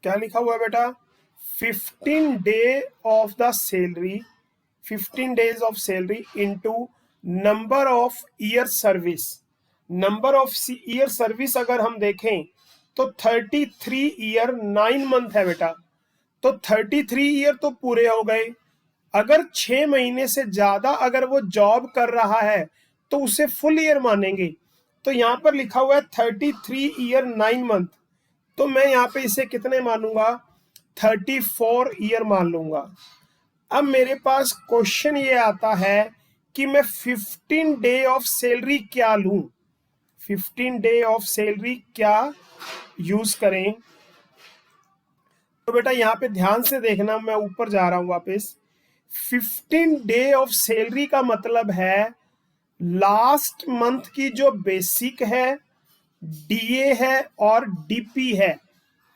क्या लिखा हुआ है बेटा, 15 day of the salary, 15 days of salary into number of year service. Number of year service अगर हम देखें तो 33 ईयर 9 मंथ है बेटा, तो 33 ईयर तो पूरे हो गए। अगर 6 महीने से ज्यादा अगर वो जॉब कर रहा है तो उसे फुल ईयर मानेंगे। तो यहां पर लिखा हुआ है 33 ईयर 9 मंथ, तो मैं यहाँ पे इसे कितने मानूंगा, 34 ईयर मान लूंगा। अब मेरे पास क्वेश्चन ये आता है कि मैं 15 डे ऑफ सैलरी क्या लूं, 15 डे ऑफ सैलरी क्या यूज करें। तो बेटा यहाँ पे ध्यान से देखना, मैं ऊपर जा रहा हूं वापस। 15 डे ऑफ सैलरी का मतलब है लास्ट मंथ की जो बेसिक है, डीए है और डीपी है,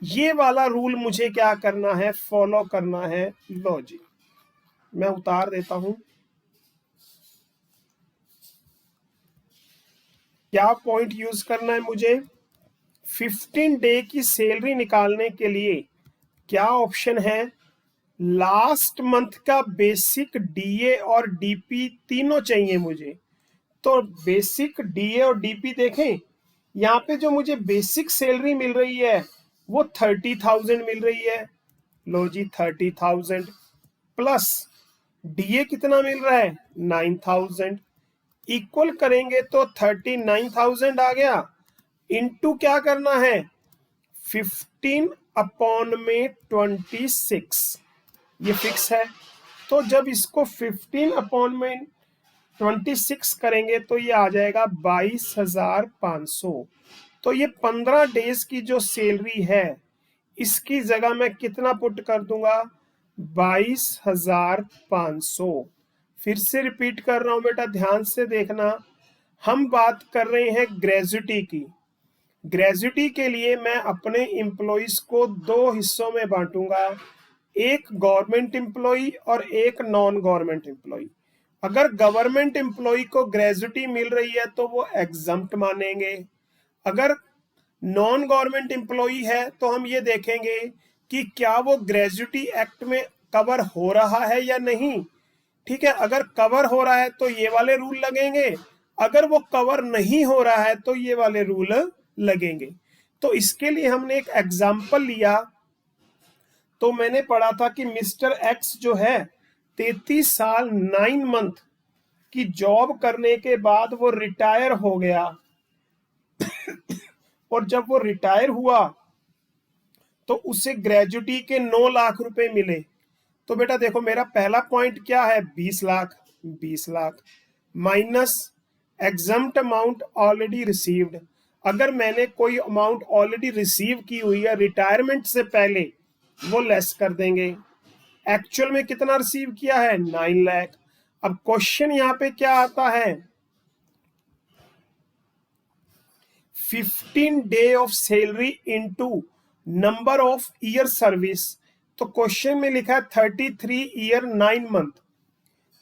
ये वाला रूल मुझे क्या करना है, फॉलो करना है। लो जी, मैं उतार देता हूं। क्या पॉइंट यूज करना है मुझे, 15 डे की सैलरी निकालने के लिए क्या ऑप्शन है, लास्ट मंथ का बेसिक, डीए और डीपी तीनों चाहिए मुझे। तो बेसिक, डीए और डीपी देखें, यहाँ पे जो मुझे बेसिक सैलरी मिल रही है वो 30,000 मिल रही है। लो जी 30,000 प्लस डीए कितना मिल रहा है 9,000, इक्वल करेंगे तो 39,000 आ गया। इनटू क्या करना है, 15 अपॉन में 26, ये फिक्स है। तो जब इसको 15 अपॉन में 26 करेंगे तो ये आ जाएगा 22,500। तो ये 15 डेज की जो सैलरी है इसकी जगह मैं कितना पुट कर दूंगा, 22,500। फिर से रिपीट कर रहा हूं बेटा, ध्यान से देखना। हम बात कर रहे हैं ग्रेजुटी की। ग्रेजुटी के लिए मैं अपने एम्प्लॉइज को दो हिस्सों में बांटूंगा, एक गवर्नमेंट एम्प्लॉय और एक नॉन गवर्नमेंट एम्प्लॉय। अगर गवर्नमेंट एम्प्लॉय को ग्रेजुटी मिल रही है तो वो एग्जम्प्ट मानेंगे। अगर नॉन गवर्नमेंट एम्प्लॉय है तो हम ये देखेंगे कि क्या वो ग्रेजुटी एक्ट में कवर हो रहा है या नहीं। ठीक है, अगर कवर हो रहा है तो ये वाले रूल लगेंगे, अगर वो कवर नहीं हो रहा है तो ये वाले रूल लगेंगे। तो इसके लिए हमने एक एग्जाम्पल लिया। तो मैंने पढ़ा था कि मिस्टर एक्स जो है 33 साल 9 मंथ की जॉब करने के बाद वो रिटायर हो गया और जब वो रिटायर हुआ तो उसे ग्रेजुटी के 9 लाख रुपए मिले। तो बेटा देखो मेरा पहला पॉइंट क्या है, 20 lakh, 20 lakh minus exempt amount already received. अगर मैंने कोई अमाउंट ऑलरेडी रिसीव की हुई है रिटायरमेंट से पहले, वो लेस कर देंगे। एक्चुअल में कितना रिसीव किया है, 9 लाख। अब क्वेश्चन यहाँ पे क्या आता है, 15 day of salary into number of year service. तो क्वेश्चन में लिखा है 33 ईयर 9 मंथ,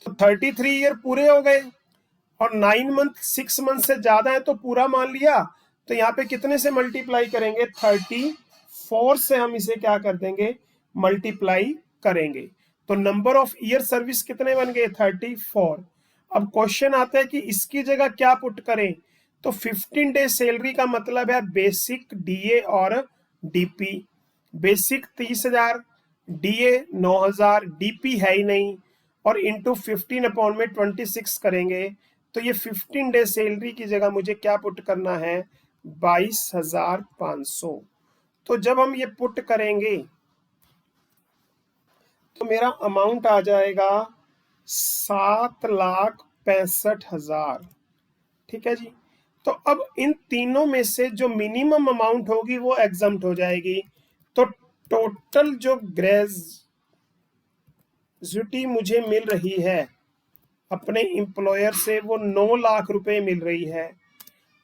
तो 33 ईयर पूरे हो गए और 9 मंथ 6 मंथ से ज्यादा है तो पूरा मान लिया। तो यहाँ पे कितने से मल्टीप्लाई करेंगे, 34 से हम इसे क्या कर देंगे, मल्टीप्लाई करेंगे। तो नंबर ऑफ ईयर सर्विस कितने बन गए, 34। अब क्वेश्चन आता है कि इसकी जगह क्या पुट करें। तो 15 डे सैलरी का मतलब है बेसिक, डीए और डीपी। बेसिक 30,000, डीए 9,000, डीपी है ही नहीं, और इंटू 15 अपॉन में 26 करेंगे तो ये 15 डे सैलरी की जगह मुझे क्या पुट करना है, 22,500। तो जब हम ये पुट करेंगे तो मेरा अमाउंट आ जाएगा 7,65,000। ठीक है जी। तो अब इन तीनों में से जो मिनिमम अमाउंट होगी वो एग्जम्प्ट हो जाएगी। तो टोटल जो ग्रेजुटी मुझे मिल रही है अपने एम्प्लॉयर से वो 9 लाख रुपए मिल रही है।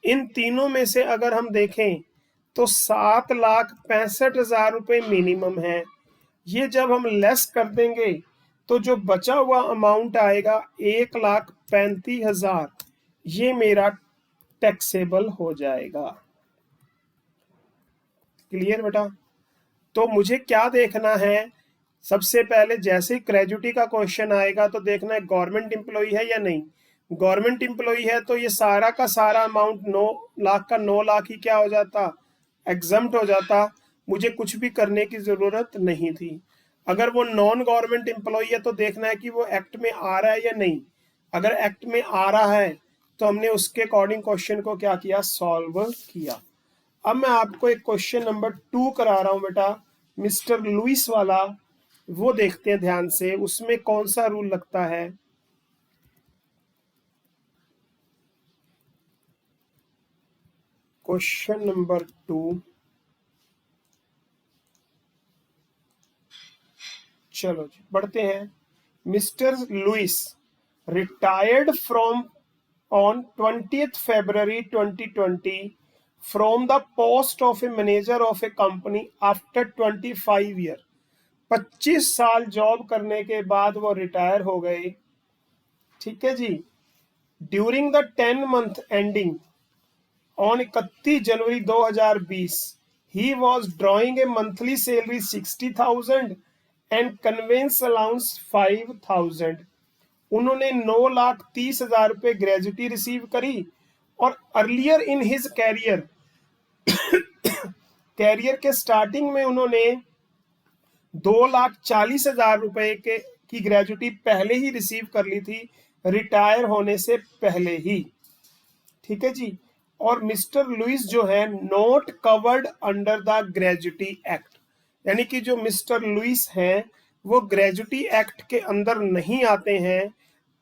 इन तीनों में से अगर हम देखें तो 7,65,000 रुपए मिनिमम है। ये जब हम लेस कर देंगे तो जो बचा हुआ अमाउंट आएगा 1,35,000, ये मेरा टैक्सेबल हो जाएगा। क्लियर बेटा। तो मुझे क्या देखना है, सबसे पहले जैसे ही ग्रेजुटी का क्वेश्चन आएगा तो देखना है गवर्नमेंट एम्प्लॉय है या नहीं। गवर्नमेंट एम्प्लॉय है तो ये सारा का सारा अमाउंट 9 लाख का 9 लाख ही क्या हो जाता, एग्जम्प्ट हो जाता, मुझे कुछ भी करने की जरूरत नहीं थी। अगर वो नॉन गवर्नमेंट एम्प्लॉय है तो देखना है कि वो एक्ट में आ रहा है या नहीं। अगर एक्ट में आ रहा है तो हमने उसके अकॉर्डिंग क्वेश्चन को क्या किया, सॉल्व किया। अब मैं आपको एक क्वेश्चन नंबर 2 करा रहा हूं बेटा, मिस्टर लुइस वाला, वो देखते हैं ध्यान से, उसमें कौन सा रूल लगता है। क्वेश्चन नंबर 2, चलो जी बढ़ते हैं। Mister Louis retired from on 20th February 2020 from the post of a manager of a company after 25 year। 25 साल जॉब करने के बाद वो रिटायर हो गए, ठीक है जी। During the 10 month ending on 31 जनवरी 2020 he was drawing a monthly salary 60,000 and conveyance allowance 5,000। उन्होंने 9,30,000 रुपए ग्रेजुटी रिसीव करी और earlier in his career, career के स्टार्टिंग में उन्होंने 2,40,000 रुपए के की ग्रेजुटी पहले ही रिसीव कर ली थी, रिटायर होने से पहले ही, ठीक है जी। और मिस्टर लुइस जो है not covered under the gratuity act, यानी कि जो मिस्टर लुइस हैं वो ग्रेजुटी एक्ट के अंदर नहीं आते हैं,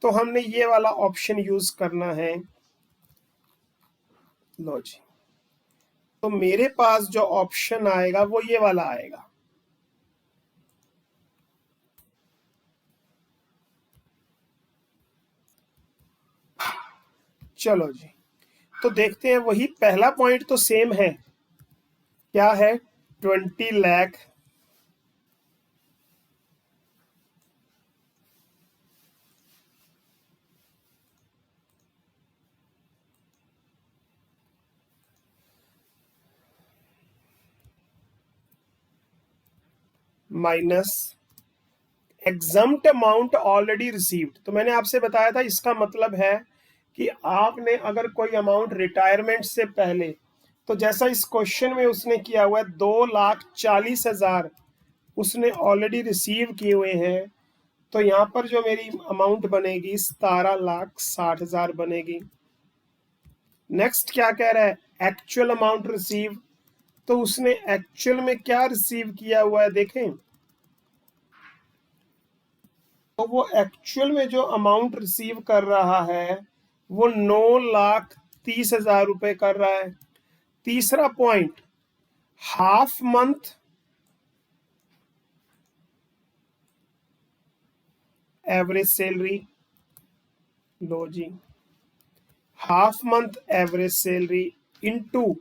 तो हमने ये वाला ऑप्शन यूज करना है। लो जी, तो मेरे पास जो ऑप्शन आएगा वो ये वाला आएगा। चलो जी, तो देखते हैं, वही पहला पॉइंट तो सेम है, क्या है, 20 lakh minus exempt amount already received. तो मैंने आपसे बताया था इसका मतलब है कि आपने अगर कोई अमाउंट रिटायरमेंट से पहले, तो जैसा इस क्वेश्चन में उसने किया हुआ है 2,40,000 उसने ऑलरेडी रिसीव किए हुए हैं, तो यहाँ पर जो मेरी अमाउंट बनेगी 17,60,000 बनेगी। नेक्स्ट क्या कह रहा है, एक्चुअल अमाउंट रिसीव, तो उसने एक्चुअल में क्या रिसीव किया हुआ है देखें, तो वो एक्चुअल में जो अमाउंट रिसीव कर रहा है वो 9,30,000 रुपए कर रहा है। तीसरा point, half month average salary, लो जी, half month average salary into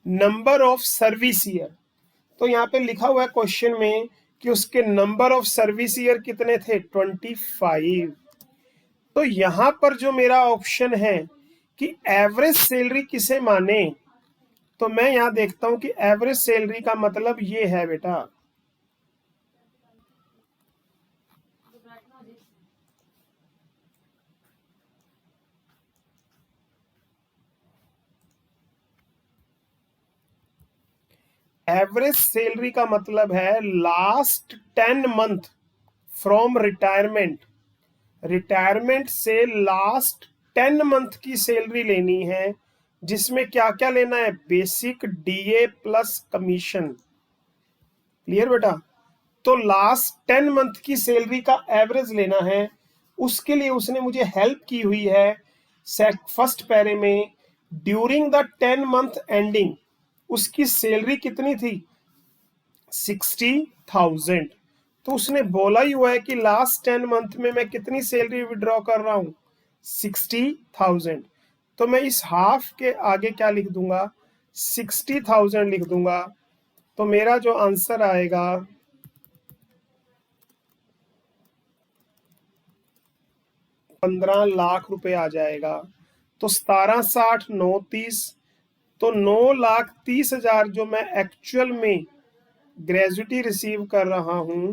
number of service year. तो यहाँ पे लिखा हुआ है क्वेश्चन में कि उसके नंबर ऑफ सर्विस ईयर कितने थे, 25। तो यहां पर जो मेरा ऑप्शन है कि एवरेज सैलरी किसे माने, तो मैं यहां देखता हूं कि एवरेज सैलरी का मतलब ये है बेटा, एवरेज सैलरी का मतलब है last 10 month from retirement, retirement से लास्ट 10 मंथ की सैलरी लेनी है, जिसमें क्या क्या लेना है, basic, DA plus commission. Clear बेटा, तो लास्ट 10 मंथ की सैलरी का एवरेज लेना है, उसके लिए उसने मुझे हेल्प की हुई है फर्स्ट पैरे में, ड्यूरिंग द 10 मंथ एंडिंग उसकी सैलरी कितनी थी, 60,000। तो उसने बोला ही हुआ है कि लास्ट 10 मंथ में मैं कितनी सैलरी विड्रॉ कर रहा हूं, 60,000। तो मैं इस हाफ के आगे क्या लिख दूंगा, 60,000 लिख दूंगा। तो मेरा जो आंसर आएगा 15 लाख रुपए आ जाएगा। तो 17,60, 9,30, तो 9,30,000 जो मैं एक्चुअल में ग्रेजुटी रिसीव कर रहा हूं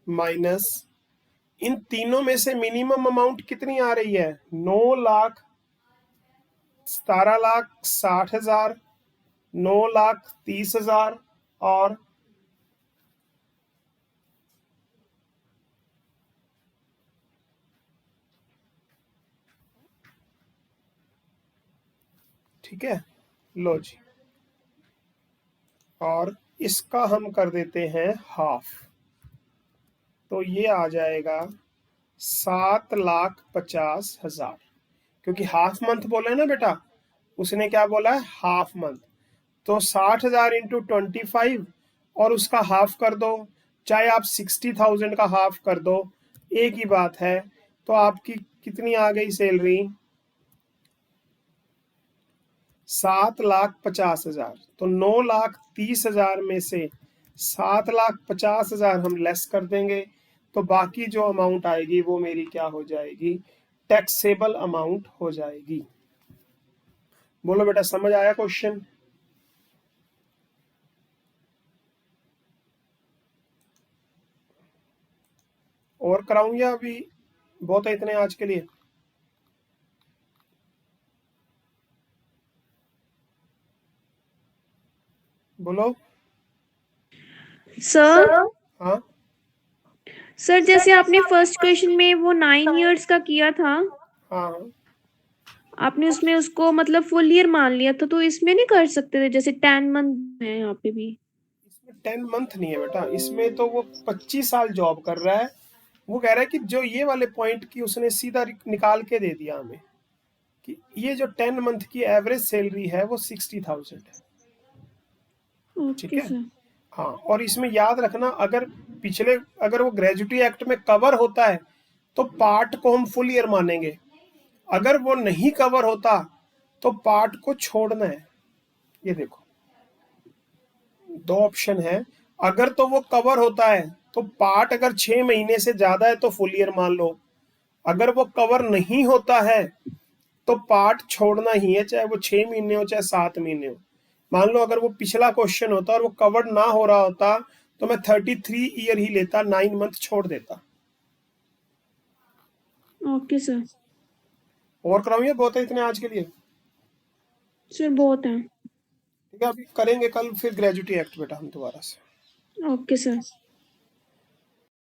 माइनस इन तीनों में से मिनिमम अमाउंट कितनी आ रही है? 9,00,000, 17,60,000, 9,30,000 और ठीक है, लो जी, और इसका हम कर देते हैं हाफ, तो ये आ जाएगा 7,50,000, क्योंकि हाफ मंथ बोला है ना बेटा, उसने क्या बोला है? Half month. तो 60,000 इंटू 25 और उसका हाफ कर दो, चाहे आप 60,000 का हाफ कर दो, एक ही बात है। तो आपकी कितनी आ गई सैलरी? 7,50,000। तो 9,30,000 में से 7,50,000 हम लेस कर देंगे, तो बाकी जो अमाउंट आएगी वो मेरी क्या हो जाएगी? टैक्सेबल अमाउंट हो जाएगी। बोलो बेटा, समझ आया क्वेश्चन? और कराऊं या अभी बहुत है इतने आज के लिए? बोलो। सर हाँ सर जैसे आपने फर्स्ट क्वेश्चन में वो 9 इयर्स का किया था, हाँ हाँ, आपने उसमें उसको मतलब फुल ईयर मान लिया था, तो इसमें नहीं कर सकते थे? जैसे 10 मंथ है यहाँ पे भी। इसमें 10 मंथ नहीं है बेटा, इसमें तो वो 25 साल जॉब कर रहा है। वो कह रहा है कि जो ये वाले पॉइंट की उसने सीधा निकाल के दे दिया हमें कि ये जो 10 मंथ की एवरेज सैलरी है वो 60,000 है। ठीक ओके है, सर। हाँ, और इसमें याद रखना, अगर पिछले अगर वो ग्रेजुटी एक्ट में कवर होता है तो पार्ट को हम फुल ईयर मानेंगे, अगर वो नहीं कवर होता तो पार्ट को छोड़ना है। ये देखो, दो ऑप्शन है। अगर तो वो कवर होता है तो पार्ट अगर 6 महीने से ज्यादा है तो फुल ईयर मान लो, अगर वो कवर नहीं होता है तो पार्ट छोड़ना ही है, चाहे वो 6 महीने हो चाहे 7 महीने हो। मान लो अगर वो पिछला क्वेश्चन होता और वो कवर्ड ना हो रहा होता तो मैं 33 ईयर ही लेता, 9 मंथ छोड़ देता। Okay sir. और कराऊं या बहुत है इतने आज के लिए? सर बहुत है। ठीक है, अभी करेंगे कल फिर ग्रेजुटी एक्ट बेटा हम दोबारा से। Okay sir.